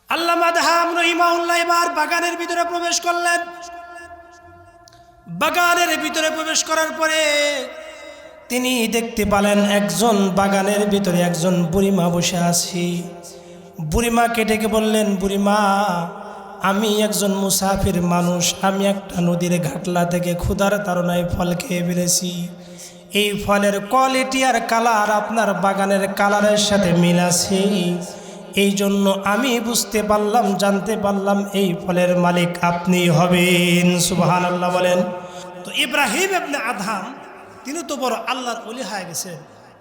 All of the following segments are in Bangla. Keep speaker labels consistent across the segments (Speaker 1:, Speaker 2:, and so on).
Speaker 1: আল্লামা আদহাম রহিমাহুল্লাহ এবার বাগানের ভিতরে প্রবেশ করলেন। বাগানের ভিতরে প্রবেশ করার পরে তিনি দেখতে পেলেন একজন বাগানের ভিতরে একজন বুড়িমা বসে আছে। বুড়িমাকে ডেকে বললেন, বুড়িমা, আমি একজন মুসাফির মানুষ, আমি একটা নদীর ঘাটলা থেকে ক্ষুধার তাড়নায় ফল খেয়ে ফেলেছি। এই ফলের কোয়ালিটি আর কালার আপনার বাগানের কালারের সাথে মিল আছে। এই জন্য আমি বুঝতে পারলাম, জানতে পারলাম এই ফলের মালিক আপনি হবেন। সুবহানাল্লাহ বলেন। তো ইব্রাহিম ইবনে আদহাম তিনি তো বড় আল্লাহর ওলি হয়ে গেছেন,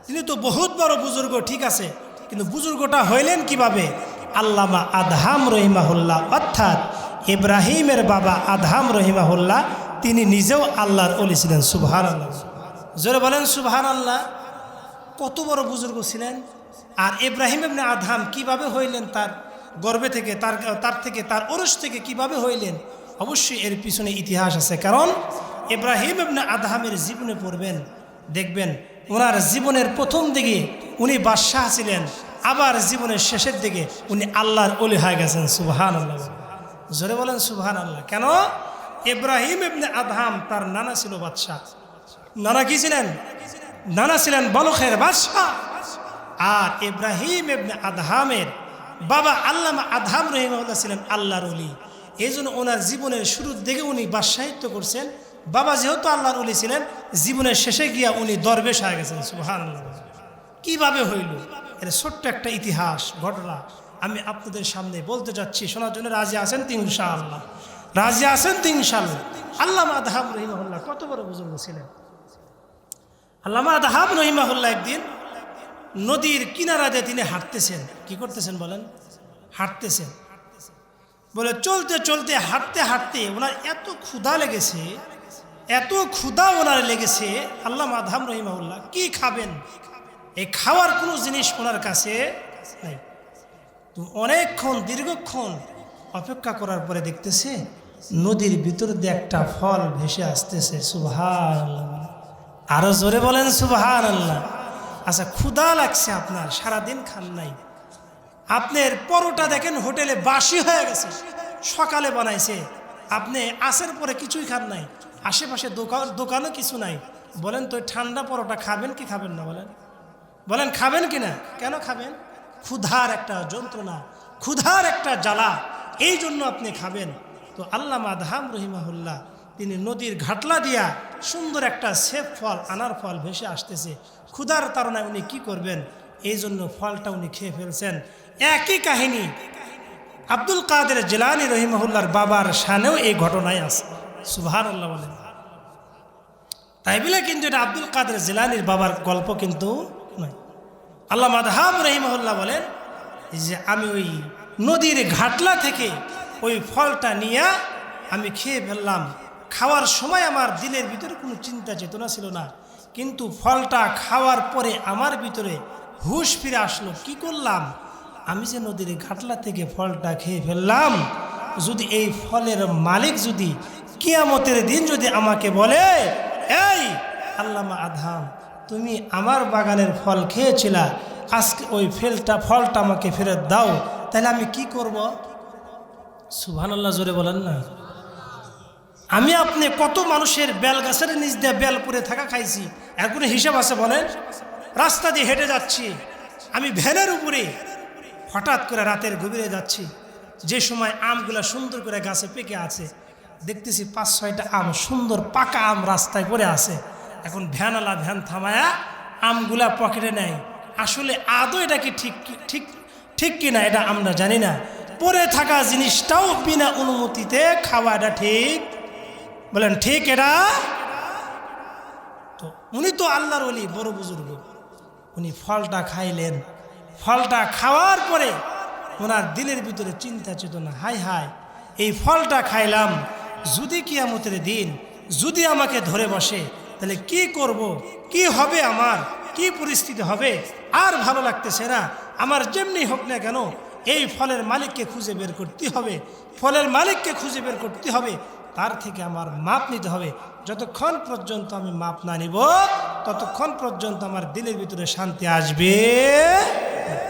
Speaker 1: তিনি তো বহুত বড় বুজুর্গ, ঠিক আছে, কিন্তু বুজুর্গটা হইলেন কিভাবে? আল্লামা আদহাম রহিমাহুল্লাহ অর্থাৎ ইব্রাহিমের বাবা আদহাম রহিমাহুল্লাহ তিনি নিজেও আল্লাহর ওলি ছিলেন। সুবহানাল্লাহ, জোরে বলেন সুবহানাল্লাহ। কত বড় বুজুর্গ ছিলেন। আর ইব্রাহিম ইবনে আদহাম কিভাবে হইলেন, তার গর্ভে থেকে তার ওরস থেকে কিভাবে হইলেন? অবশ্যই এর পিছনে ইতিহাস আছে। কারণ ইব্রাহিম ইবনে আদহামের জীবনে পড়বেন, দেখবেন ওনার জীবনের প্রথম দিকে উনি বাদশাহ ছিলেন, আবার জীবনের শেষের দিকে উনি আল্লাহর ওলি হয়ে গেছেন। সুবহানাল্লাহ, জোরে বলেন সুবহানাল্লাহ। কেন? ইব্রাহিম ইবনে আদহাম তার নানা ছিল বাদশাহ। নানা কি ছিলেন? নানা ছিলেন বলখের বাদশাহ। আর ইব্রাহিম ইবনে আদহামের বাবা আল্লামা আদহাম রহিমাহুল্লাহ ছিলেন আল্লাহর ওলি। এই জন্য ওনার জীবনের শুরুর দিকে উনি বাদশাহিত্ব করছেন। বাবা যেহেতু আল্লাহর ওলি ছিলেন, জীবনের শেষে গিয়া উনি দরবেশ হয়ে গেছেন। সুবহানাল্লাহ। কিভাবে হইল? এর ছোট্ট একটা ইতিহাস ঘটনা আমি আপনাদের সামনে বলতে যাচ্ছি, শোনার জন্য রাজি আছেন তো ইনশাআল্লাহ? রাজি আছেন তো ইনশাআল্লাহ? আল্লামা আদহাম রহিমাহুল্লাহ কত বড় বুজুর্গ ছিলেন। আল্লামা আদহাম রহিমাহুল্লাহ একদিন নদীর কিনারা দিয়ে তিনি হাঁটতেছেন। কি করতেছেন বলেন? হাঁটতেছেন। বলে চলতে চলতে হাঁটতে হাঁটতে ওনার এত ক্ষুধা লেগেছে, এত ক্ষুধা ওনার লেগেছে। আল্লামা আদহাম রহিমাহুল্লাহ কি খাবেন, এই খাওয়ার কোনো জিনিস ওনার কাছে নাই। তো অনেকক্ষণ দীর্ঘক্ষণ অপেক্ষা করার পরে দেখতেছে নদীর ভিতর দিয়ে একটা ফল ভেসে আসতেছে। সুবহানাল্লাহ, আরো জোরে বলেন সুবহানাল্লাহ। আচ্ছা, ক্ষুধা লাগছে আপনার, সারাদিন খান নাই, আপনার পরোটা দেখেন হোটেলে বাসি হয়ে গেছে, সকালে বানাইছে, আপনি আসের পরে কিছুই খান নাই, আশেপাশে দোকানও কিছু নাই। বলেন তো ঠান্ডা পরোটা খাবেন কি খাবেন না? বলেন বলেন খাবেন কি না? কেন খাবেন? ক্ষুধার একটা যন্ত্রণা, ক্ষুধার একটা জ্বালা, এই জন্য আপনি খাবেন। তো আল্লামা আদহাম রহিমাহুল্লাহ তিনি নদীর ঘাটলা দিয়া সুন্দর একটা সেফ ফল, আনার ফল ভেসে আসতেছে। ক্ষুধার তাড়নায় উনি কি করবেন, এই জন্য ফলটা উনি খেয়ে ফেলছেন। একই কাহিনী আব্দুল কাদের জিলানী রহিমাহুল্লাহর বাবার শানেও এই ঘটনায় আছে। সুবহানাল্লাহ বলেন। তাই বলে কিন্তু এটা আব্দুল কাদের জিলানীর বাবার গল্প কিন্তু নয়। আল্লামা আদহাম রহিমাহুল্লাহ বলেন যে আমি ওই নদীর ঘাটলা থেকে ওই ফলটা নিয়ে আমি খেয়ে ফেললাম। খাওয়ার সময় আমার দিলের ভিতরে কোনো চিন্তা চেতনা ছিল না, কিন্তু ফলটা খাওয়ার পরে আমার ভিতরে হুঁশ ফিরে আসলো। কি করলাম? আমি যে নদীর ঘাটলা থেকে ফলটা খেয়ে ফেললাম, যদি এই ফলের মালিক যদি কিয়ামতের দিন যদি আমাকে বলে, এই আল্লামা আদহাম, তুমি আমার বাগানের ফল খেয়েছিলা, আজকে ওই ফলটা আমাকে ফেরত দাও, তাহলে আমি কি করব? সুবহানাল্লাহ, জোরে বলেন না। আমি আপনি কত মানুষের বেল গাছের নিচ দিয়ে বেল পরে থাকা খাইছি, এর কোনো হিসাব আছে বলেন? রাস্তা দিয়ে হেঁটে যাচ্ছি, আমি ভ্যানের উপরে হঠাৎ করে রাতের গভীরে যাচ্ছি, যে সময় আমগুলা সুন্দর করে গাছে পেকে আছে, দেখতেছি 5-6টা আম, সুন্দর পাকা আম রাস্তায় পড়ে আছে। এখন ভ্যানওয়ালা ভ্যান থামায়া আমগুলা পকেটে নেয়। আসলে আদৌ এটা কি ঠিক কিনা এটা আমরা জানি না। পরে থাকা জিনিসটাও বিনা অনুমতিতে খাওয়া, এটা ঠিক? বলেন ঠিক এটা? তো উনি তো আল্লাহর ওলি, বড় বুজুর্গ, উনি ফলটা খাইলেন। ফলটা খাওয়ার পরে ওনার দিলের ভিতরে চিন্তা চেতনা, হায় হায়, এই ফলটা খাইলাম, যদি কিয়ামতের দিন যদি আমাকে ধরে বসে, তাহলে কি করব, কি হবে, আমার কি পরিস্থিতি হবে? আর ভালো লাগতেছে না। আমার যেমনি হোক না কেন এই ফলের মালিককে খুঁজে বের করতে হবে, ফলের মালিককে খুঁজে বের করতে হবে, তার থেকে আমার মাপ নিতে হবে। যতক্ষণ পর্যন্ত আমি মাপ না নিব, ততক্ষণ পর্যন্ত আমার দিলের ভিতরে শান্তি আসবে।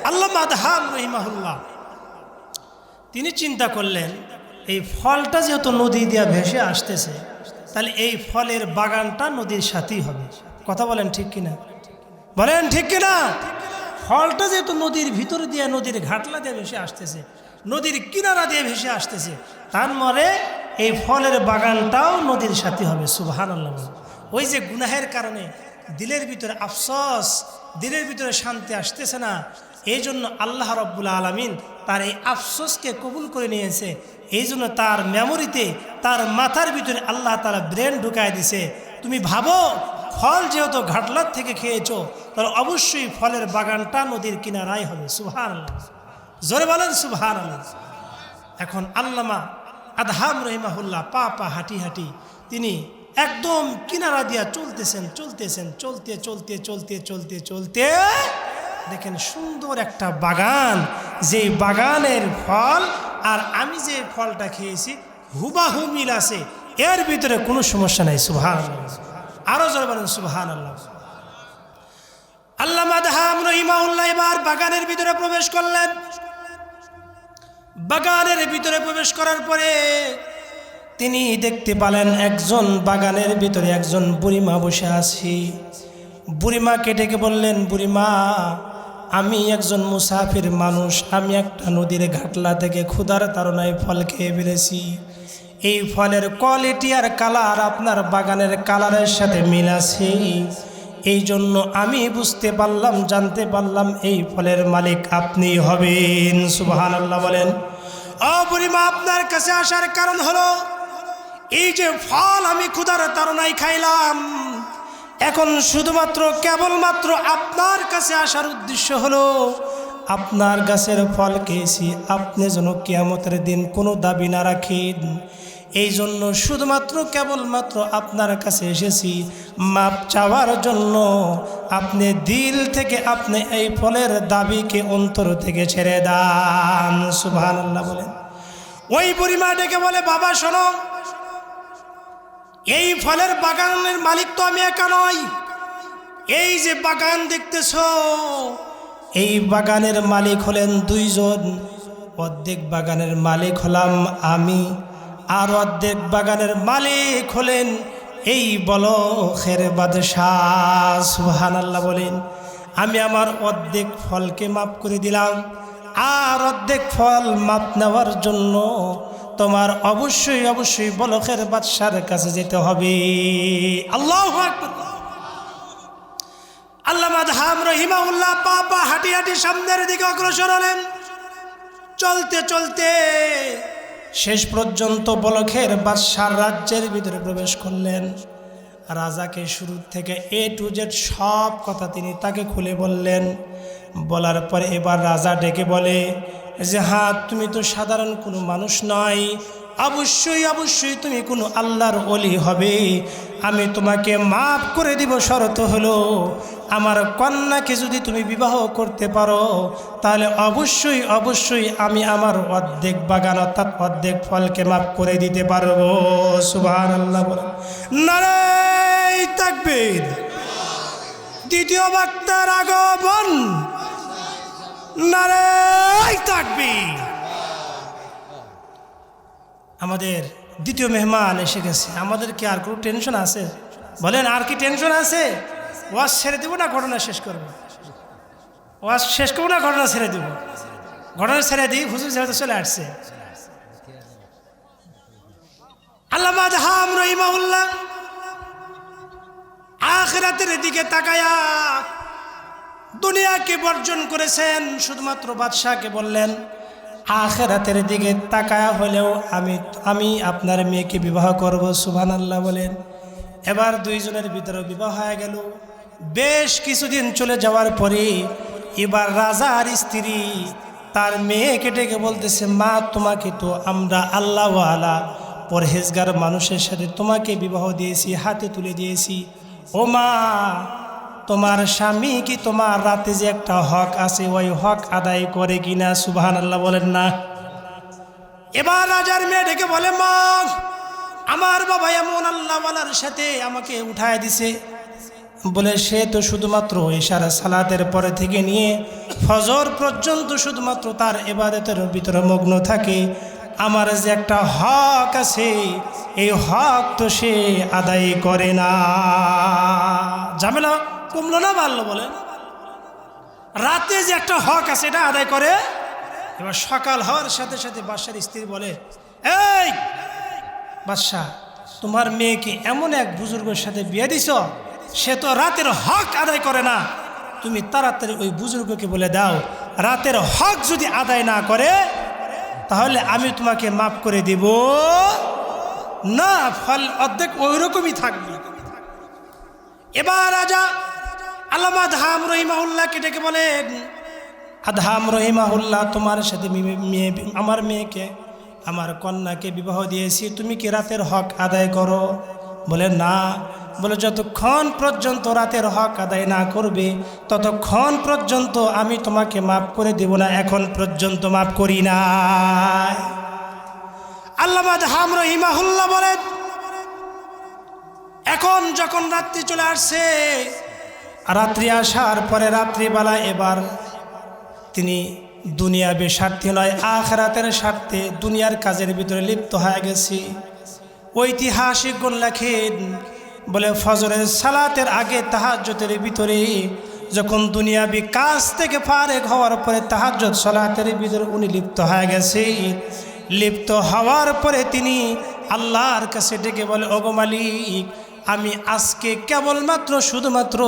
Speaker 1: আল্লামা আদহাম রহিমাহুল্লাহ তিনি চিন্তা করলেন এই ফলটা যেহেতু নদী দিয়ে ভেসে আসতেছে, তাহলে এই ফলের বাগানটা নদীর সাথেই হবে। কথা বলেন ঠিক কিনা? বলেন ঠিক কিনা? ফলটা যেহেতু নদীর ভিতর দিয়ে, নদীর ঘাটলা দিয়ে ভেসে আসতেছে, নদীর কিনারা দিয়ে ভেসে আসতেছে, তার মানে এই ফলের বাগানটাও নদীর সাথে হবে। সুবহানাল্লাহ। ওই যে গুনাহের কারণে দিলের ভিতরে আফসোস, দিলের ভিতরে শান্তি আসতেছে না, এই জন্য আল্লাহ রাব্বুল আলামিন তার এই আফসোসকে কবুল করে নিয়েছে। এই জন্য তার মেমোরিতে, তার মাথার ভিতরে আল্লাহ তাআলা ব্রেন ঢুকায় দিছে। তুমি ভাবো, ফল যেহেতু ঘাটলার থেকে খেয়েছো, তাহলে অবশ্যই ফলের বাগানটা নদীর কিনারায় হবে। সুবহানাল্লাহ, জোরে বলেন সুবহানাল্লাহ। এখন আল্লামা আদহাম রহিমাহুল্লাহ পা পা হাঁটি হাঁটি তিনি একদম কিনারা দিয়া চলতেছেন, চলতে চলতে দেখেন সুন্দর একটা বাগান, যে বাগানের ফল আর আমি যে ফলটা খেয়েছি হুবাহু মিল আছে, এর ভিতরে কোনো সমস্যা নাই। সুবহানাল্লাহ, আরো জোরে বলেন সুবহানাল্লাহ। আল্লামা আদহাম রহিমাহুল্লাহ এবার বাগানের ভিতরে প্রবেশ করলেন। বাগানের ভিতরে প্রবেশ করার পরে তিনি দেখতে পেলেন একজন বাগানের ভিতরে একজন বুড়িমা বসে আছি। বুড়িমাকে ডেকে বললেন, বুড়িমা, আমি একজন মুসাফির মানুষ, আমি একটা নদীর ঘাটলা থেকে ক্ষুধার তাড়নায় ফল খেয়ে ফেলেছি। এই ফলের কোয়ালিটি আর কালার আপনার বাগানের কালারের সাথে মিল আছে। এই জন্য আমি বুঝতে পারলাম, জানতে পারলাম এই ফলের মালিক আপনি হবেন। সুবহানাল্লাহ বলেন। ও বুড়িমা, আপনার কাছে আসার কারণ হলো এই যে ফল আমি ক্ষুধার তাড়নায় খাইলাম, এখন শুধুমাত্র কেবলমাত্র আপনার কাছে আসার উদ্দেশ্য হলো আপনার গাছের ফল খেয়েছি, আপনি যেন কিয়ামতের দিন কোনো দাবি না রাখেন। এই জন্য শুধুমাত্র কেবলমাত্র আপনার কাছে এসেছি মাপ চাওয়ার জন্য। আপনি দিল থেকে আপনি এই ফলের দাবিকে অন্তর থেকে ছেড়ে দেন। সুবহানাল্লাহ বলেন। ওই বুড়িমা ডেকে বলে, বাবা শোনো, এই ফলের বাগানের মালিক তো আমি একা নই। এই যে বাগান দেখতেছো, এই বাগানের মালিক হলেন দুইজন। অর্ধেক বাগানের মালিক হলাম আমি, আর অর্ধেক বাগানের মালিক হলেন এই বলখের বাদশাহ। সুবহানাল্লাহ বলেন। আমি আমার অর্ধেক ফলকে মাফ করে দিলাম, আর অর্ধেক ফল মাপ নেওয়ার জন্য তোমার অবশ্যই অবশ্যই বলখের বাদশার কাছে যেতে হবে। আল্লাহু আকবার। আল্লামা আদহাম রহিমাহুল্লাহ পা পা হাঁটি হাঁটি সামনের দিকে অগ্রসর হলেন। চলতে চলতে শেষ পর্যন্ত বলখের বাদশার রাজ্যের ভিতরে প্রবেশ করলেন। রাজাকে শুরু থেকে A to Z সব কথা তিনি তাকে খুলে বললেন। বলার পরে এবার রাজা ডেকে বলে যে, হ্যাঁ, তুমি তো সাধারণ কোনো মানুষ নয়, অবশ্যই অবশ্যই তুমি কোনো আল্লাহর ওলি হবে। আমি তোমাকে মাফ করে দিব, শর্ত হলো আমার কন্যাকে যদি তুমি বিবাহ করতে পারো, তাহলে অবশ্যই অবশ্যই আমি আমার অর্ধেক বাগান অর্থাৎ অর্ধেক ফলকে মাফ করে দিতে পারবো। সুবহানাল্লাহ বলেন। নারে তাকবীর। দ্বিতীয় বক্তার আগমন। নারে তাকবীর। আমাদের দ্বিতীয় মেহমান এসে গেছে। আমাদের কি আর কোনো টেনশন আছে? বলেন, আর কি টেনশন আছে? ওয়াজ ছেড়ে দেবো না ঘটনা শেষ করবো? ওয়াজ শেষ করবো না ঘটনা ছেড়ে দেবো? ঘটনা ছেড়ে দিই, হুজুর যেহেতু চলে আসছে। আল্লামা আদহাম রহিমাহুল্লাহ আখিরাতের দিকে তাকায়া দুনিয়াকে বর্জন করেছেন, শুধুমাত্র বাদশাকে বললেন আখিরাতের দিকে তাকায়া হলেও আমি আপনার মেয়েকে বিবাহ করব। সুবহানাল্লাহ বলেন। এবার দুইজনের ভিতরে বিবাহ হয়ে গেল। বেশ কিছুদিন চলে যাওয়ার পরে এবার রাজা আর স্ত্রী তার মেয়েকে ডেকে বলতেছে, মা, তোমাকে তো আমরা আল্লাহওয়ালা পরহেজগার মানুষের সাথে তোমাকে বিবাহ দিয়েছি, হাতে তুলে দিয়েছি। ও মা, তোমার স্বামী কি তোমার রাতে যে একটা হক আছে ওই হক আদায় করে কিনা? সুবহানাল্লাহ বলেন না। এবার রাজার মেয়ে ডেকে বলে, মা, আমার বাবা এমন আল্লাহওয়ালার সাথে আমাকে উঠায় দিছে, বলে সে তো শুধুমাত্র ইশার সালাতের পরে থেকে নিয়ে ফজর পর্যন্ত শুধুমাত্র তার ইবাদতের ভিতরে মগ্ন থাকে। আমার যে একটা হক আছে, এই হক তো সে আদায় করে না। ঝামেলা কমলো না বাড়লো বলেন? রাতে যে একটা হক আছে এটা আদায় করে। এবার সকাল হওয়ার সাথে সাথে বাদশার স্ত্রী বলে, এই বাদশাহ, তোমার মেয়েকে এমন এক বুজুর্গের সাথে বিয়ে দিছ, সে তো রাতের হক আদায় করে না। তুমি তাড়াতাড়ি ওই বুজুর্গকে বলে দাও, রাতের হক যদি আদায় না করে তাহলে আমি তোমাকে মাফ করে দেব না, ফল অর্ধেক ওই রকমই থাকবে। এবার রাজা আল্লামা আদহাম রহিমাহুল্লাহকে ডেকে বলেন, আদহাম রহিমাহুল্লাহ, তোমার সাথে আমার মেয়েকে, আমার কন্যাকে বিবাহ দিয়েছি, তুমি কি রাতের হক আদায় করো? বলে না। বলে যতক্ষণ পর্যন্ত রাতের হক আদায় না করবে ততক্ষণ পর্যন্ত আমি তোমাকে মাফ করে দেব না, এখন পর্যন্ত মাফ করি না। আল্লামা আদহাম রহিমাহুল্লাহ বলেন, এখন যখন রাত্রি চলে আসছে, রাত্রি আসার পরে রাত্রিবেলা এবার তিনি দুনিয়াবি স্বার্থে নয়, আখিরাতের স্বার্থে দুনিয়ার কাজের ভিতরে লিপ্ত হয়ে গেছি। ঐতিহাসিকগণ লেখেন, বলে ফজরের সালাতের আগে তাহাজ্জুদের ভিতরে যখন দুনিয়াবি কাজ থেকে ফারেক হওয়ার পরে তাহাজ্জুদ সালাতের ভিতরে উনি লিপ্ত হয়ে গেছে। লিপ্ত হওয়ার পরে তিনি আল্লাহর কাছে ডেকে বলে, ওগো মালিক, আমি আজকে কেবলমাত্র শুধুমাত্র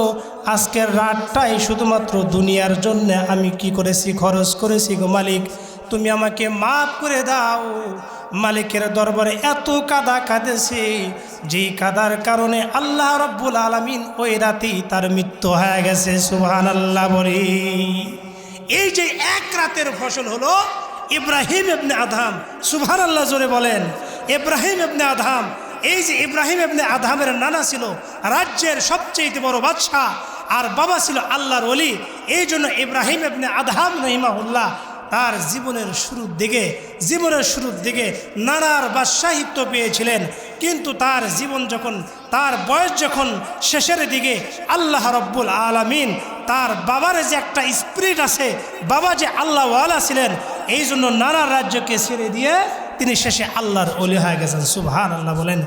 Speaker 1: আজকের রাতটাই শুধুমাত্র দুনিয়ার জন্য আমি কি করেছি, খরচ করেছি। গো মালিক, তুমি আমাকে মাফ করে দাও। মালিকের দরবারে এত কাদা কাঁদেছে, যেই কাদার কারণে আল্লাহ রব্বুল আলামিন ওই রাতেই তার মৃত্যু হয়ে গেছে। সুবহানাল্লাহ বলি। এই যে এক রাতের ফসল হলো ইব্রাহিম ইবনে আদহাম। সুবহানাল্লাহ জোরে বলেন। ইব্রাহিম ইবনে আদহাম, এই যে ইব্রাহিম ইবনে আদহামের নানা ছিল রাজ্যের সবচেয়ে বড় বাদশাহ, আর বাবা ছিল আল্লাহর ওলি। এই জন্য ইব্রাহিম ইবনে আদহাম রহিমাহুল্লাহ তার জীবনের শুরুর দিকে নানার বাদশাহিত্ব পেয়েছিলেন, কিন্তু তার জীবন যখন, তার বয়স যখন শেষের দিকে, আল্লাহ রব্বুল আলামিন তার বাবার যে একটা স্পিরিট আছে, বাবা যে আল্লাহওয়ালা ছিলেন, এই জন্য নানার রাজ্যকে ছেড়ে দিয়ে তিনি শেষে আল্লাহর ওলি হয়ে গেছেন। সুবহানাল্লাহ বলেন।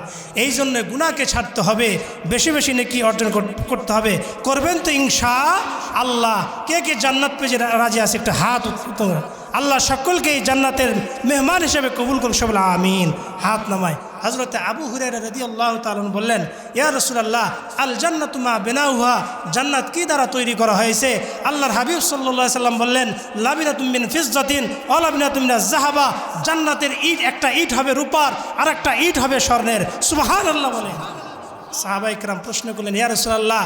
Speaker 1: এই জন্য গুনাহকে ছাড়তে হবে, বেশি বেশি নেকি অর্জন করতে হবে। করবেন তো ইনশাআল্লাহ। কে কে জান্নাত পেয়ে রাজি আছে একটা হাত উত্তোলন। আল্লাহ সকলকে এই জান্নাতের মেহমান হিসেবে কবুল করুন, সবাই আমিন। হাত নামায়। হযরতে আবু হুরায়রা রাদিয়াল্লাহু তাআলা বললেন, ইয়া রাসূলুল্লাহ, আল জান্নাতু মা বিনাউহা, জান্নাত কি দ্বারা তৈরি করা হয়েছে? আল্লাহর হাবিব সাল্লাল্লাহু আলাইহি সাল্লাম বললেন, লাবিনাতুম মিন ফিজ্জাতিন ওয়া লাবিনাতুম মিনাজ যাহাবা, জান্নাতের ইট, একটা ইট হবে রূপার আর একটা ইট হবে স্বর্ণের। সুবহানাল্লাহ বলেন। সাহাবায়ে কেরাম প্রশ্ন করলেন, ইয়া রাসূলুল্লাহ,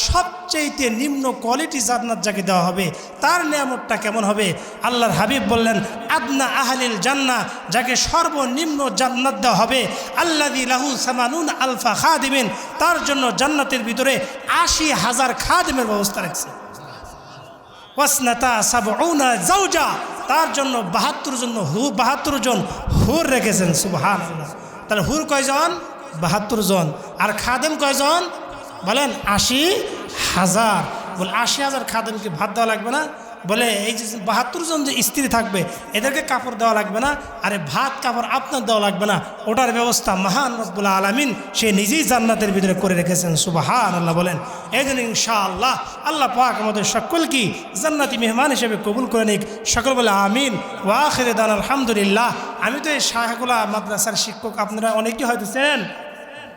Speaker 1: সবচেয়ে নিম্ন কোয়ালিটি জান্নাত যাকে দেওয়া হবে তার নিয়ামতটা কেমন হবে? আল্লাহর হাবিব বললেন, আদনা আহলিল জান্নাহ, যাকে সর্বনিম্ন জান্নাত দেওয়া হবে, আল্লাযী লাহু সামানুন আলফা খাদিমিন, তার জন্য জান্নাতের ভিতরে ৮০,০০০ খাদিমের ব্যবস্থা রাখছে। ওয়াসনাতা সাবউনা যাওজা, তার জন্য ৭২ জন হুর রেখেছেন। সুবহানাল্লাহ। তাহলে হুর কয়জন? ৭২ জন। আর খাদেম কয়জন? বলেন ৮০,০০০। বলে ৮০,০০০ খাদেমকে ভাত দেওয়া লাগবে না? বলে এই যে ৭২ জন যে স্ত্রী থাকবে এদেরকে কাপড় দেওয়া লাগবে না? আরে ভাত কাপড় আপনার দেওয়া লাগবে না, ওটার ব্যবস্থা মহান রব্বুল আলামিন সে নিজেই জান্নাতের ভিতরে করে রেখেছেন। সুবহানাল্লাহ বলেন। এই জন্য ইনশাআল্লাহ আল্লাহ পাক আমাদের সকলকে জান্নাতি মেহমান হিসেবে কবুল করে নিক। সকল বলে আমিন। ওয়া আখিরু দাওয়ানা আলহামদুলিল্লাহ। আমি তো এই শাহগুলা মাদ্রাসার শিক্ষক, আপনারা অনেকেই হয়তো চেনেন।